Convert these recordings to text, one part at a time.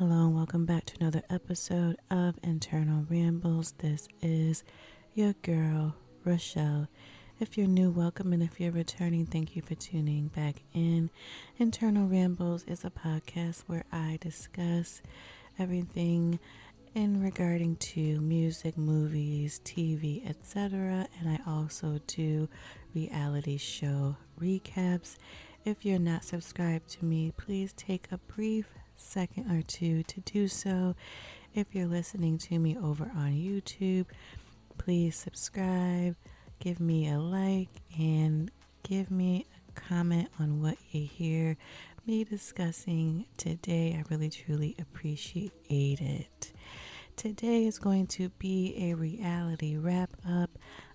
Hello and welcome back to another episode of Internal Rambles. This is your girl, Rochelle. If you're new, welcome, and if you're returning, thank you for tuning back in. Internal Rambles is a podcast where I discuss everything in regarding to music, movies, TV, etc. And I also do reality show recaps. If you're not subscribed to me, please take a brief second or two to do so. If you're listening to me over on YouTube, please subscribe, give me a like, and give me a comment on what you hear me discussing today. I really truly appreciate it. Today is going to be a reality wrap up.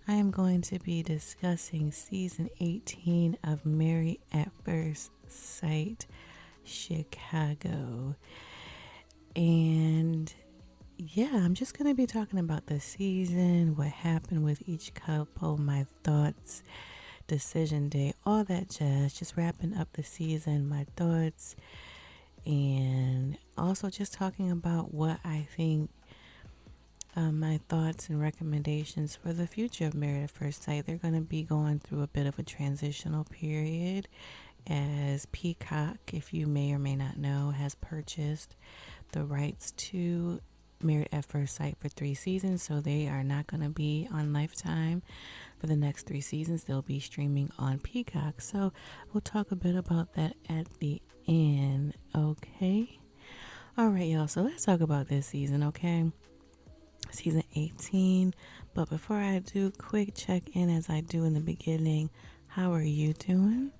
I am going to be discussing season 18 of Married at First Sight Chicago. And yeah, I'm just going to be talking about the season, what happened with each couple, my thoughts, decision day, all that jazz. Just wrapping up the season, my thoughts, and also just talking about what I think, my thoughts and recommendations for the future of Married at First Sight. They're going to be going through a bit of a transitional period, as Peacock, if you may or may not know, has purchased the rights to Married at First Sight for 3 seasons, so they are not going to be on Lifetime for the next 3 seasons. They'll be streaming on Peacock, so we'll talk a bit about that at the end. Okay, all right, y'all, so let's talk about this season. Okay, season 18. But before I do, quick check in as I do in the beginning. How are you doing?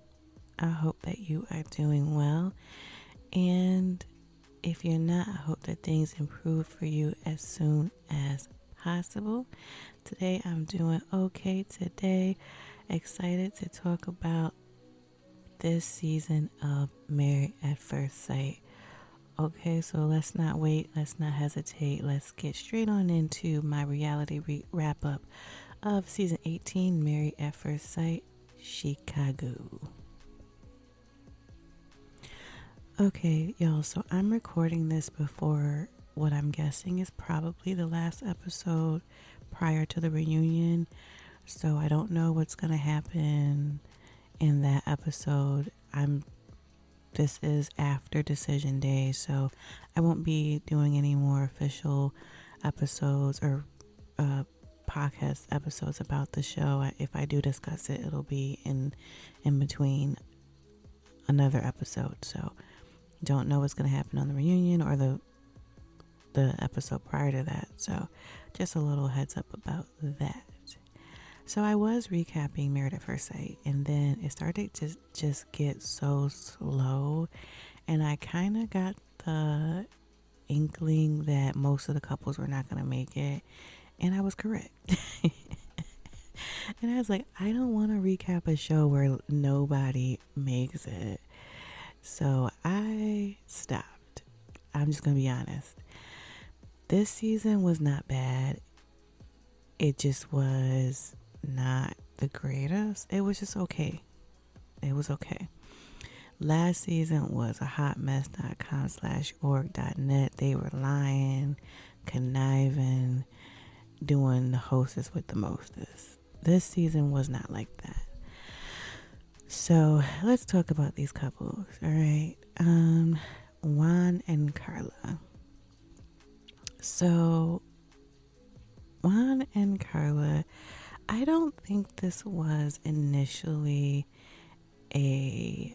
I hope that you are doing well, and if you're not, I hope that things improve for you as soon as possible. Today I'm doing okay. Today, excited to talk about this season of Married at First Sight. Okay, so let's not wait, let's not hesitate, let's get straight on into my reality wrap up of season 18, Married at First Sight Chicago. Okay, y'all, so I'm recording this before what I'm guessing is probably the last episode prior to the reunion. So I don't know what's going to happen in that episode. This is after decision day, so I won't be doing any more official episodes or podcast episodes about the show. If I do discuss it, it'll be in between another episode. So don't know what's going to happen on the reunion or the episode prior to that. So just a little heads up about that. So I was recapping Married at First Sight, and then it started to just get so slow, and I kind of got the inkling that most of the couples were not going to make it, and I was correct. And I was like, I don't want to recap a show where nobody makes it. So I stopped. I'm just going to be honest. This season was not bad. It just was not the greatest. It was just okay. It was okay. Last season was a hotmess.com/org.net. They were lying, conniving, doing the hostess with the mostest. This season was not like that. So let's talk about these couples. All right. Juan and Carla. So Juan and Carla, I don't think this was initially a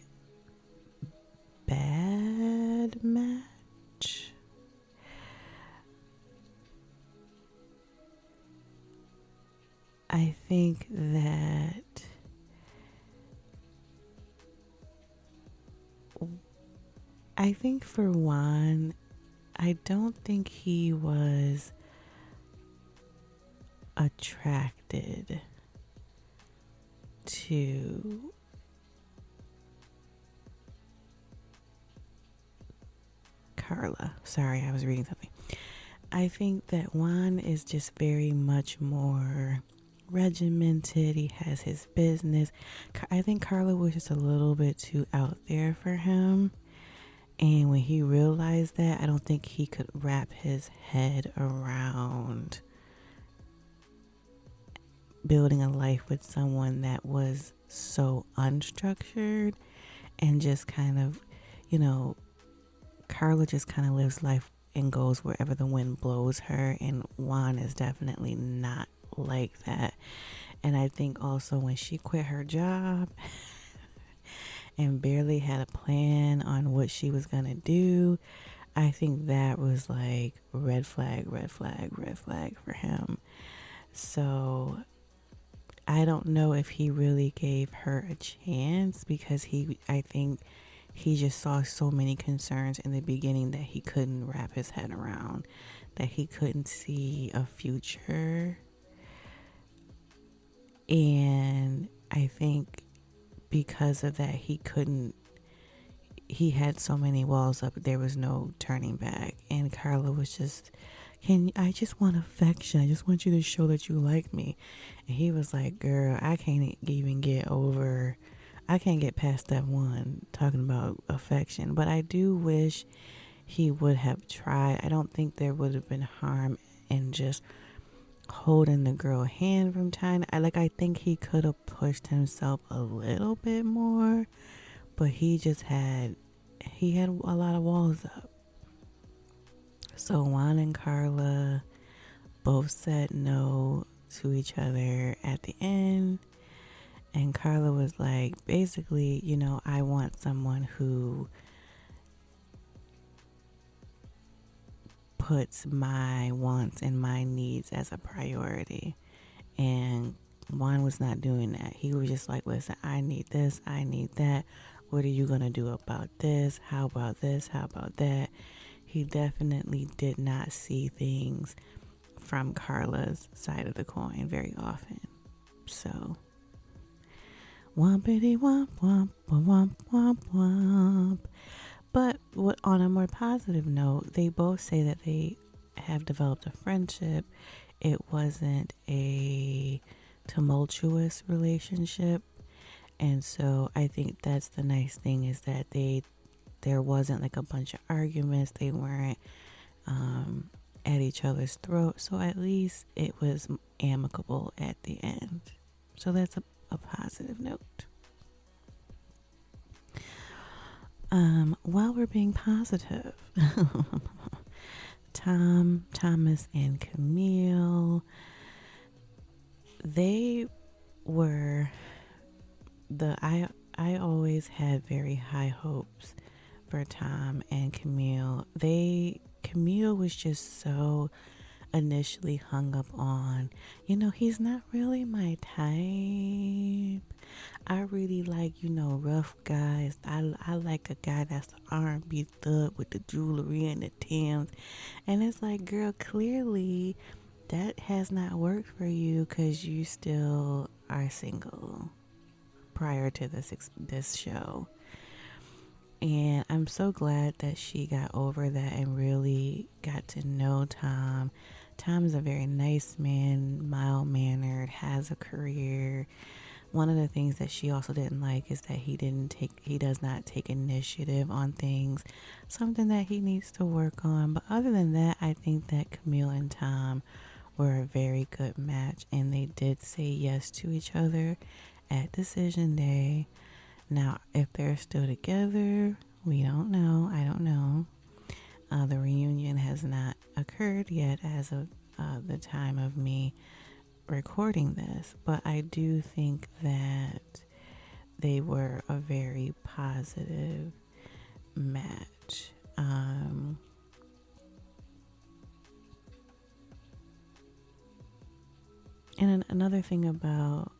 bad match. I think for Juan, I don't think he was attracted to Carla. Sorry, I was reading something. I think that Juan is just very much more regimented. He has his business. I think Carla was just a little bit too out there for him. And when he realized that, I don't think he could wrap his head around building a life with someone that was so unstructured and just kind of, you know, Carla just kind of lives life and goes wherever the wind blows her, and Juan is definitely not like that. And I think also when she quit her job and barely had a plan on what she was gonna do, I think that was like red flag, red flag, red flag for him. So I don't know if he really gave her a chance, because I think he just saw so many concerns in the beginning that he couldn't wrap his head around, that he couldn't see a future. And I think because of that, he had so many walls up, there was no turning back. And Carla was just, I just want affection. I just want you to show that you like me. And he was like, girl, I can't get past that one, talking about affection. But I do wish he would have tried. I don't think there would have been harm in just holding the girl hand from time. I think he could have pushed himself a little bit more, but he had a lot of walls up. So Juan and Carla both said no to each other at the end. And Carla was like, basically, I want someone who puts my wants and my needs as a priority. And Juan was not doing that. He was just like, listen, I need this, I need that. What are you going to do about this? How about this? How about that? He definitely did not see things from Carla's side of the coin very often. So, wompity womp womp womp womp womp. But on a more positive note, they both say that they have developed a friendship. It wasn't a tumultuous relationship. And so I think that's the nice thing, is that there wasn't like a bunch of arguments. They weren't at each other's throat. So at least it was amicable at the end. So that's a positive note. While we're being positive, Thomas, and Camille, they were I always had very high hopes for Tom and Camille. Camille was just so initially hung up on, he's not really my type. I really like, rough guys. I like a guy that's an R&B thug with the jewelry and the Timbs. And it's like, girl, clearly that has not worked for you, because you still are single prior to this show. And I'm so glad that she got over that and really got to know Tom. Tom is a very nice man, mild-mannered, has a career. One of the things that she also didn't like is that he does not take initiative on things, something that he needs to work on. But other than that, I think that Camille and Tom were a very good match, and they did say yes to each other at decision day. Now, if they're still together, we don't know. I don't know. The reunion has not occurred yet as of the time of me recording this, but I do think that they were a very positive match. And another thing about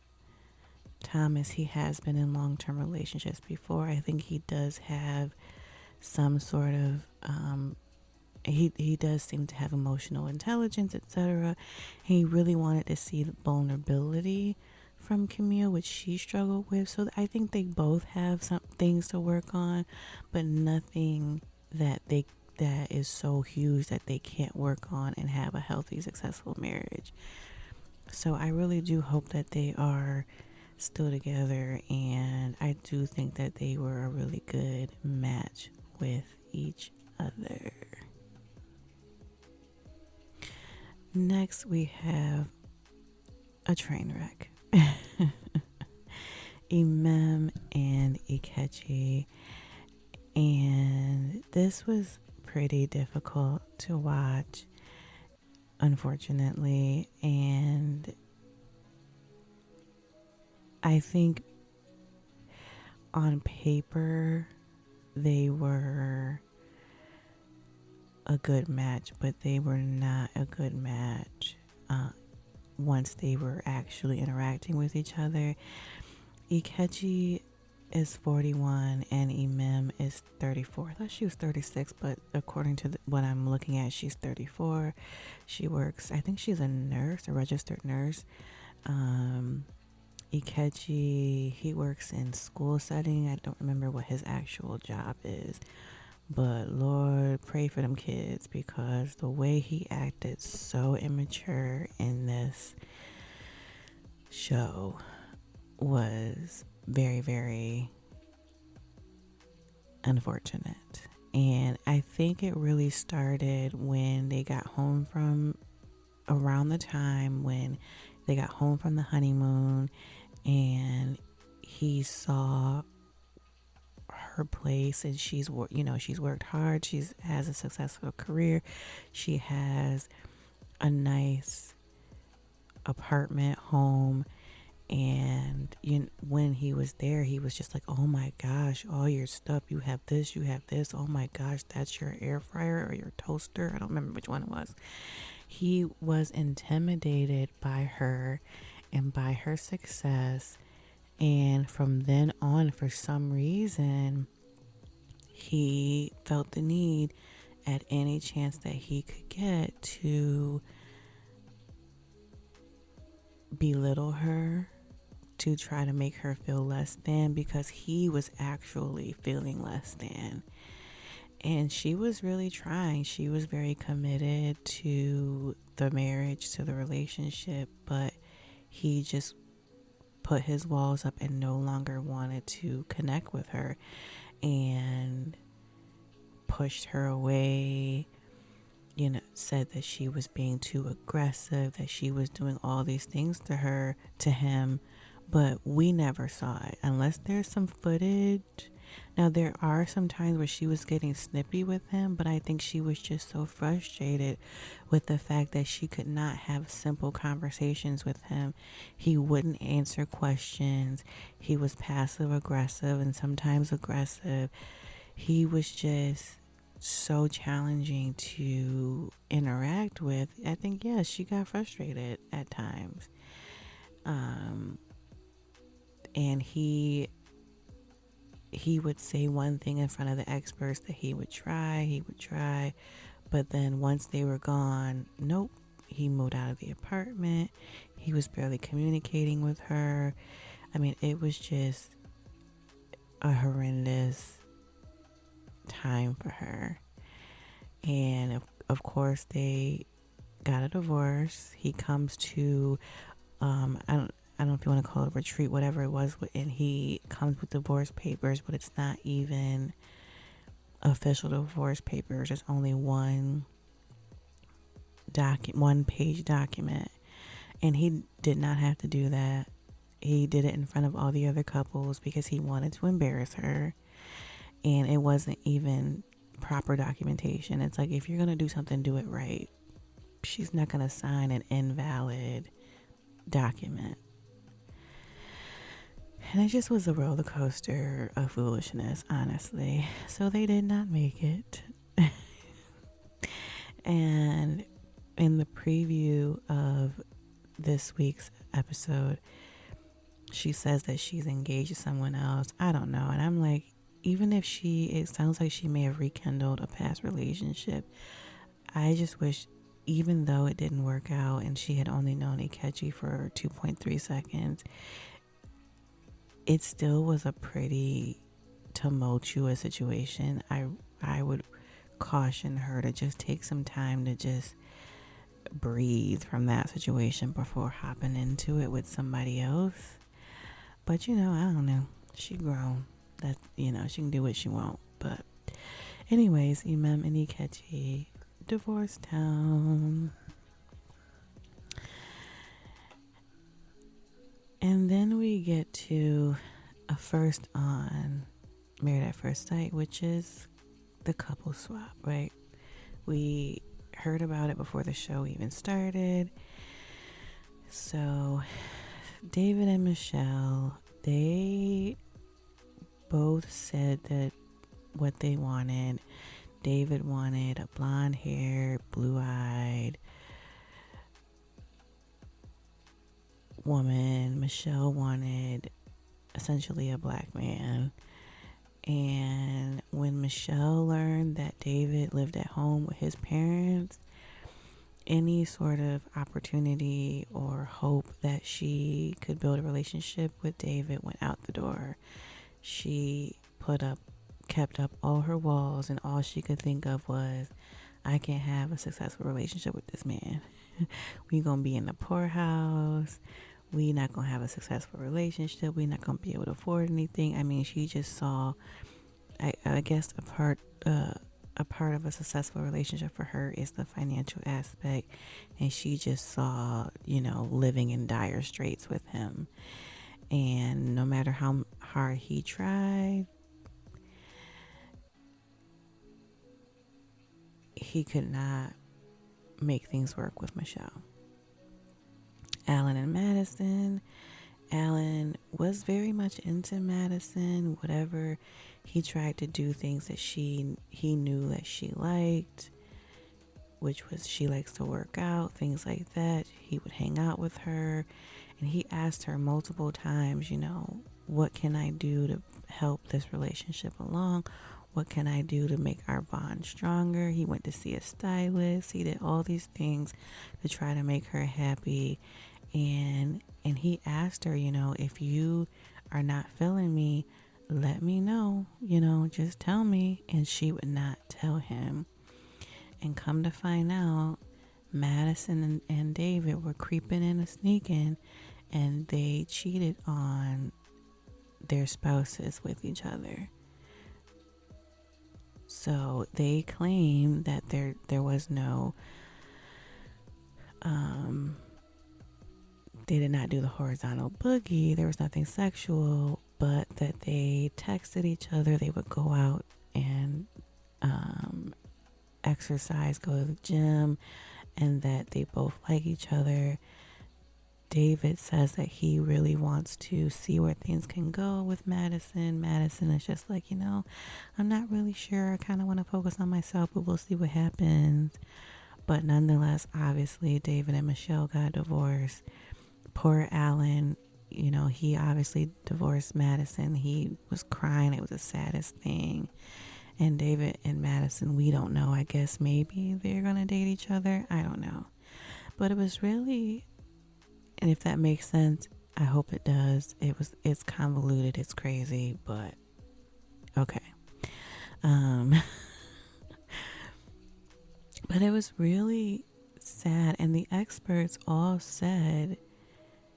Thomas, he has been in long-term relationships before. I think he does have some sort of he does seem to have emotional intelligence, etc. He really wanted to see the vulnerability from Camille, which she struggled with. So I think they both have some things to work on, but nothing that is so huge that they can't work on and have a healthy, successful marriage. So I really do hope that they are still together, and I do think that they were a really good match with each other. Next, we have a train wreck. Imem and Ikechi. And this was pretty difficult to watch, unfortunately. And I think on paper they were a good match, but they were not a good match once they were actually interacting with each other. Ikechi is 41 and Imem is 34. I thought she was 36, but according to what I'm looking at, she's 34. She works, I think she's a nurse, a registered nurse. Ikechi, he works in school setting. I don't remember what his actual job is, but Lord, pray for them kids, because the way he acted so immature in this show was very, very unfortunate. And I think it really started when they got home from around the time when they got home from the honeymoon, and he saw her place, and she's worked hard. She has a successful career. She has a nice apartment, home. And when he was there, he was just like, oh my gosh, all your stuff, you have this, oh my gosh, that's your air fryer or your toaster, I don't remember which one it was. He was intimidated by her and by her success, and from then on, for some reason, he felt the need at any chance that he could get to belittle her, to try to make her feel less than, because he was actually feeling less than. And she was really trying. She was very committed to the marriage, to the relationship, but he just put his walls up and no longer wanted to connect with her and pushed her away. Said that she was being too aggressive, that she was doing all these things to him, but we never saw it unless there's some footage. Now, there are some times where she was getting snippy with him, but I think she was just so frustrated with the fact that she could not have simple conversations with him. He wouldn't answer questions. He was passive aggressive and sometimes aggressive. He was just so challenging to interact with. I think, yes, she got frustrated at times. And he would say one thing in front of the experts that he would try, but then once they were gone, nope, he moved out of the apartment. He was barely communicating with her. I mean, it was just a horrendous time for her. And of course, they got a divorce. He comes to I don't know if you want to call it a retreat, whatever it was, and he comes with divorce papers, but it's not even official divorce papers. It's only one page document, and he did not have to do that. He did it in front of all the other couples because he wanted to embarrass her, and it wasn't even proper documentation. It's like, if you're gonna do something, do it right. She's not gonna sign an invalid document. And it just was a roller coaster of foolishness, honestly. So they did not make it. And in the preview of this week's episode, she says that she's engaged to someone else. I don't know. And I'm like, even if it sounds like she may have rekindled a past relationship. I just wish, even though it didn't work out and she had only known Ikechi for 2.3 seconds, it still was a pretty tumultuous situation. I would caution her to just take some time to just breathe from that situation before hopping into it with somebody else. But I don't know. She grown. That she can do what she wants. But Anyways, Imam and Ikechi, Divorce Town. And then we get to a first on Married at First Sight, which is the couple swap, right? We heard about it before the show even started. So David and Michelle, they both said that what they wanted. David wanted a blonde haired, blue-eyed woman. Michelle wanted essentially a black man. And when Michelle learned that David lived at home with his parents, any sort of opportunity or hope that she could build a relationship with David went out the door. She kept up all her walls, and all she could think of was, I can't have a successful relationship with this man. We gonna be in the poorhouse. We not gonna have a successful relationship. We not gonna be able to afford anything. I mean, she just saw, I guess a part of a successful relationship for her is the financial aspect, and she just saw, living in dire straits with him. And no matter how hard he tried, he could not make things work with Michelle. Alan and Madison. Alan was very much into Madison. Whatever he tried to do, things that he knew that she liked, which was she likes to work out, things like that. He would hang out with her, and he asked her multiple times, what can I do to help this relationship along? What can I do to make our bond stronger? He went to see a stylist. He did all these things to try to make her happy. And he asked her, if you are not feeling me, let me know, just tell me. And she would not tell him. And come to find out, Madison and David were creeping in and sneaking, and they cheated on their spouses with each other. So they claim that there was no, they did not do the horizontal boogie. There was nothing sexual, but that they texted each other. They would go out and exercise, go to the gym, and that they both like each other. David says that he really wants to see where things can go with Madison. Madison is just like, I'm not really sure. I kind of want to focus on myself, but we'll see what happens. But nonetheless, obviously, David and Michelle got divorced. Poor Alan, he obviously divorced Madison. He was crying. It was the saddest thing. And David and Madison, we don't know. I guess maybe they're going to date each other. I don't know. But it was really, and if that makes sense, I hope it does. It's convoluted. It's crazy, but okay. But it was really sad. And the experts all said,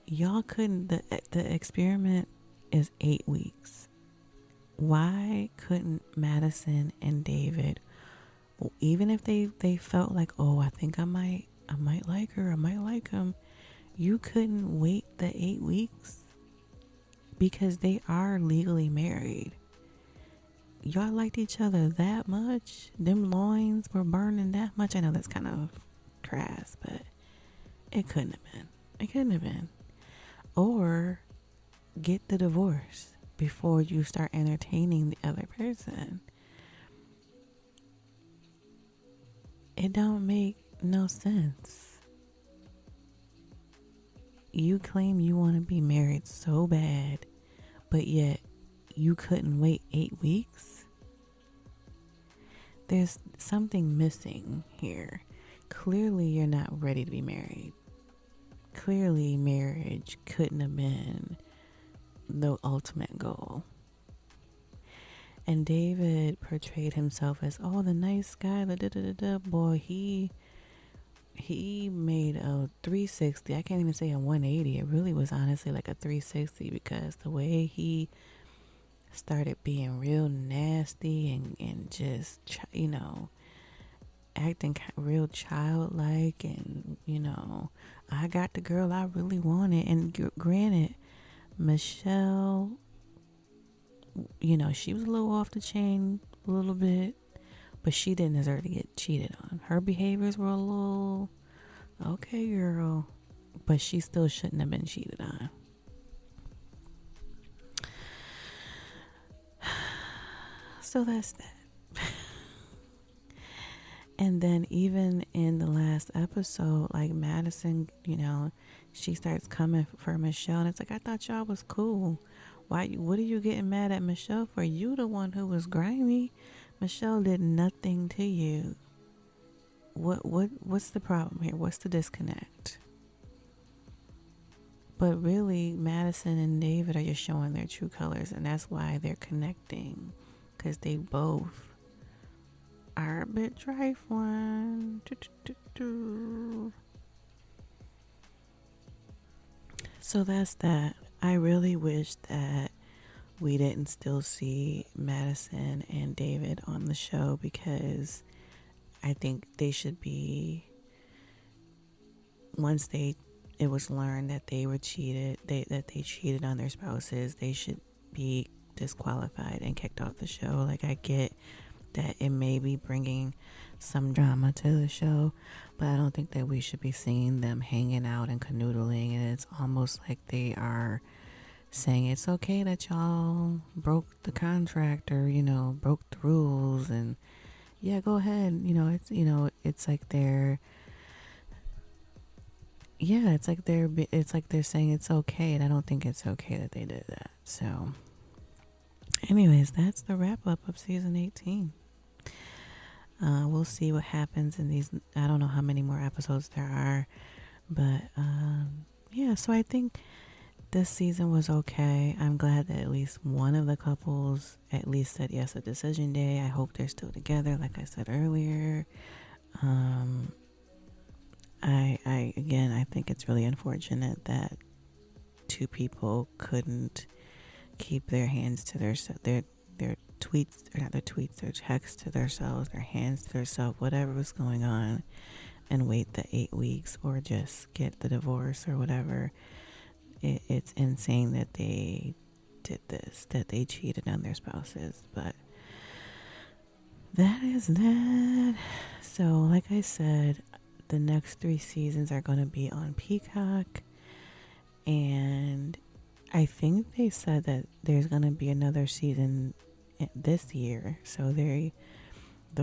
y'all couldn't, the experiment is 8 weeks. Why couldn't Madison and David, even if they felt like, oh, I think I might like her, I might like him, you couldn't wait the 8 weeks? Because they are legally married. Y'all liked each other that much? Them loins were burning that much? I know that's kind of crass, but it couldn't have been. It couldn't have been. Or get the divorce before you start entertaining the other person. It don't make no sense. You claim you want to be married so bad, but yet you couldn't wait 8 weeks? There's something missing here. Clearly you're not ready to be married. Clearly marriage couldn't have been the ultimate goal. And David portrayed himself as, oh, the nice guy, the da-da-da-da. Boy, he made a 360. I can't even say a 180. It really was honestly like a 360, because the way he started being real nasty and just, acting real childlike. And, I got the girl I really wanted. And granted, Michelle, she was a little off the chain a little bit, but she didn't deserve to get cheated on. Her behaviors were a little, okay, girl, but she still shouldn't have been cheated on. So that's that. And then even in the last episode, like Madison, she starts coming for Michelle, and it's like, I thought y'all was cool. What are you getting mad at Michelle for? You the one who was grimy. Michelle did nothing to you. What's the problem here? What's the disconnect? But really, Madison and David are just showing their true colors, and that's why they're connecting, because they both are a bit trifling. So that's that. I really wish that we didn't still see Madison and David on the show, because I think they should be, once it was learned that they were cheated, that they cheated on their spouses, they should be disqualified and kicked off the show. Like, I get that it may be bringing some drama to the show, but I don't think that we should be seeing them hanging out and canoodling. And it's almost like they are saying it's okay that y'all broke the contract, or broke the rules, and yeah, go ahead. It's like they're saying it's okay, and I don't think it's okay that they did that. So anyways, that's the wrap up of season 18. We'll see what happens in these. I don't know how many more episodes there are, but yeah, so I think this season was okay. I'm glad that at least one of the couples at least said yes at decision day. I hope they're still together, like I said earlier. I think it's really unfortunate that two people couldn't keep their hands to their tweets, or not their tweets, their texts to themselves, their hands to themselves, whatever was going on, and wait the 8 weeks or just get the divorce or whatever. It's insane that they did this, that they cheated on their spouses. But that is that. So like I said, the next 3 seasons are going to be on Peacock, and I think they said that there's going to be another season this year. So the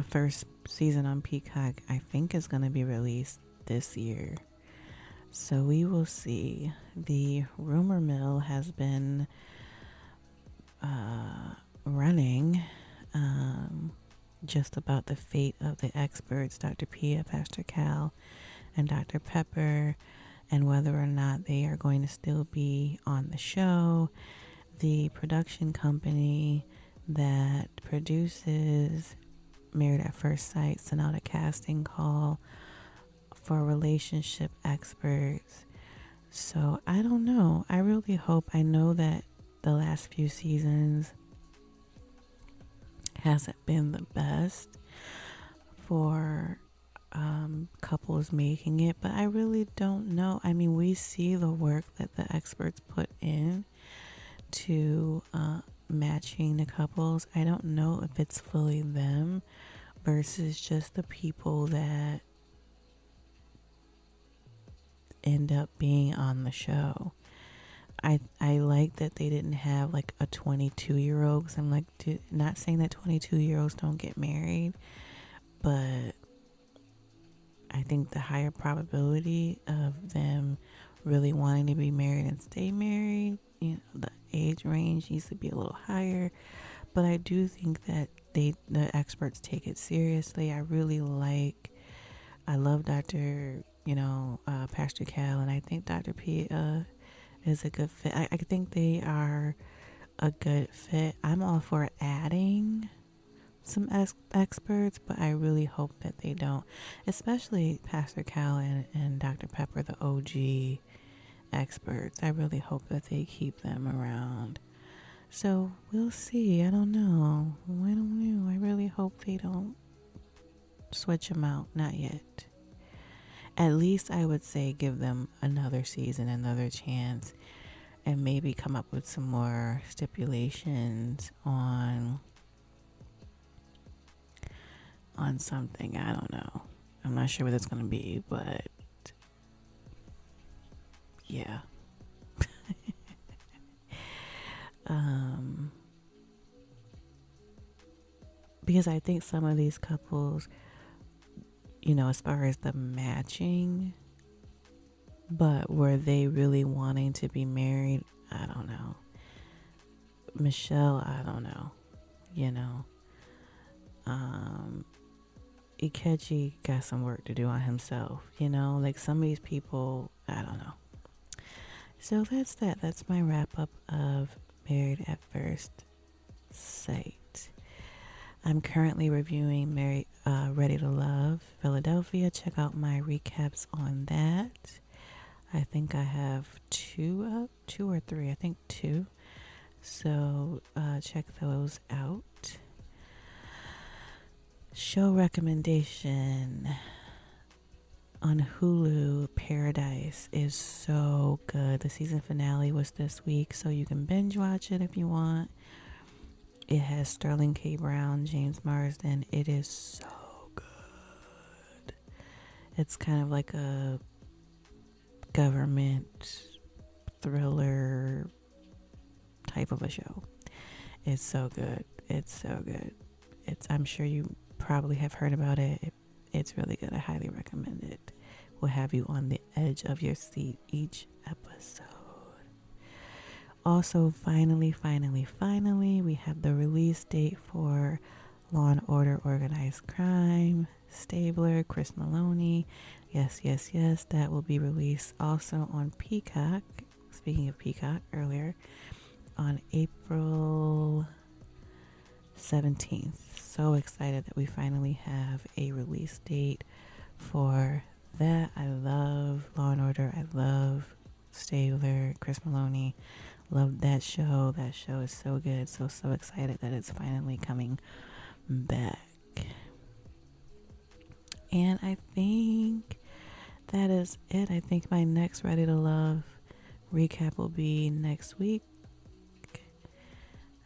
first season on Peacock, I think, is going to be released this year. So we will see. The rumor mill has been running just about the fate of the experts, Dr. Pia, Pastor Cal, and Dr. Pepper, and whether or not they are going to still be on the show. The production company that produces Married at First Sight sent out a casting call for relationship experts. So I don't know. I really hope. I know that the last few seasons hasn't been the best for couples making it, but I really don't know. I mean, we see the work that the experts put in to matching the couples. I don't know if it's fully them versus just the people that end up being on the show. I like that they didn't have like a 22-year-old, because I'm like, not saying that 22-year-olds don't get married, but I think the higher probability of them really wanting to be married and stay married, the age range needs to be a little higher. But I do think that the experts take it seriously. I love Dr. Pastor Cal, and I think Dr. P is a good fit. I think they are a good fit. I'm all for adding some experts, but I really hope that they don't, especially Pastor Cal and Dr. Pepper, the OG experts. I really hope that they keep them around. So we'll see. I don't know. I don't know. I really hope they don't switch them out. Not yet. At least I would say give them another season, another chance, and maybe come up with some more stipulations on something. I don't know. I'm not sure what it's going to be, but yeah. Because I think some of these couples, as far as the matching, but were they really wanting to be married? I don't know. Michelle, I don't know. Ikechi got some work to do on himself, like some of these people, I don't know. So that's that. That's my wrap up of Married at First Sight. I'm currently reviewing Ready to Love Philadelphia. Check out my recaps on that. I think I have 2 or 3. I think 2. So check those out. Show recommendation on Hulu. Paradise is so good. The season finale was this week, so you can binge watch it if you want. It has Sterling K. Brown, James Marsden. It is so good. It's kind of like a government thriller type of a show. It's so good. It's so good. I'm sure you probably have heard about it. It's really good. I highly recommend it. Will have you on the edge of your seat each episode. Also, finally, we have the release date for Law and Order Organized Crime, Stabler, Chris Maloney. Yes, that will be released also on Peacock. Speaking of Peacock, earlier on April 17th. So excited that we finally have a release date for that. I love Law and Order. I love Stabler, Chris Maloney. Love that show. That show is so good. So excited that it's finally coming back. And I think that is it. I think my next Ready to Love recap will be next week,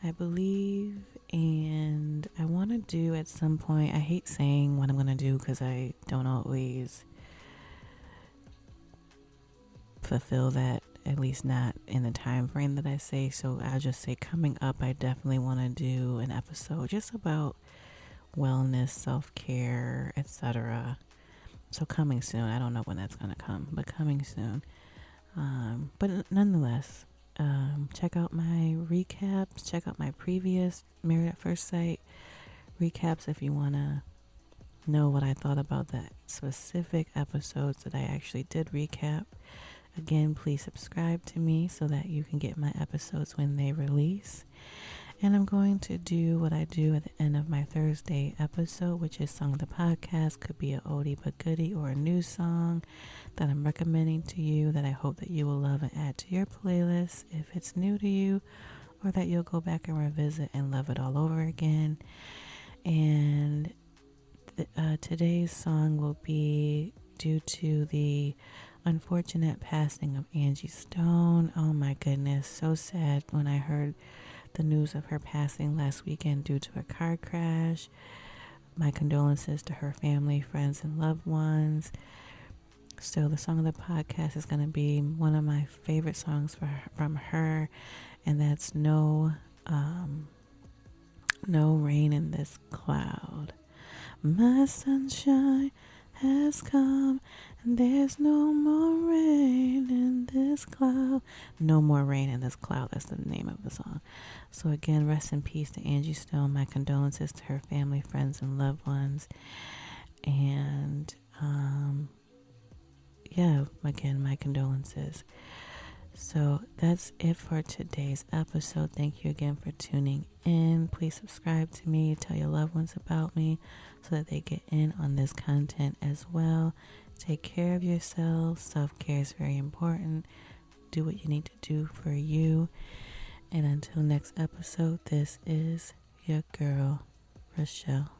I believe. And I want to do at some point, I hate saying what I'm going to do because I don't always fulfill that, at least not in the time frame that I say. So I'll just say coming up, I definitely want to do an episode just about wellness, self-care, etc. So coming soon. I don't know when that's going to come, but coming soon. But nonetheless, check out my recaps. Check out my previous Married at First Sight recaps if you want to know what I thought about the specific episodes that I actually did recap. Again, please subscribe to me so that you can get my episodes when they release. And I'm going to do what I do at the end of my Thursday episode, which is Song of the Podcast. Could be a oldie but goodie or a new song that I'm recommending to you that I hope that you will love and add to your playlist if it's new to you, or that you'll go back and revisit and love it all over again. And today's song will be due to the unfortunate passing of Angie Stone. Oh my goodness, so sad when I heard the news of her passing last weekend due to a car crash. My condolences to her family, friends, and loved ones. So the Song of the Podcast is going to be one of my favorite songs from her, and that's No Rain in This Cloud. My sunshine has come, and there's no more rain in this cloud. No more rain in this cloud. That's the name of the song. So again, rest in peace to Angie Stone. My condolences to her family, friends, and loved ones. And again, my condolences. So that's it for today's episode. Thank you again for tuning in. Please subscribe to me. Tell your loved ones about me so that they get in on this content as well. Take care of yourselves. Self-care is very important. Do what you need to do for you. And until next episode, this is your girl, Rochelle.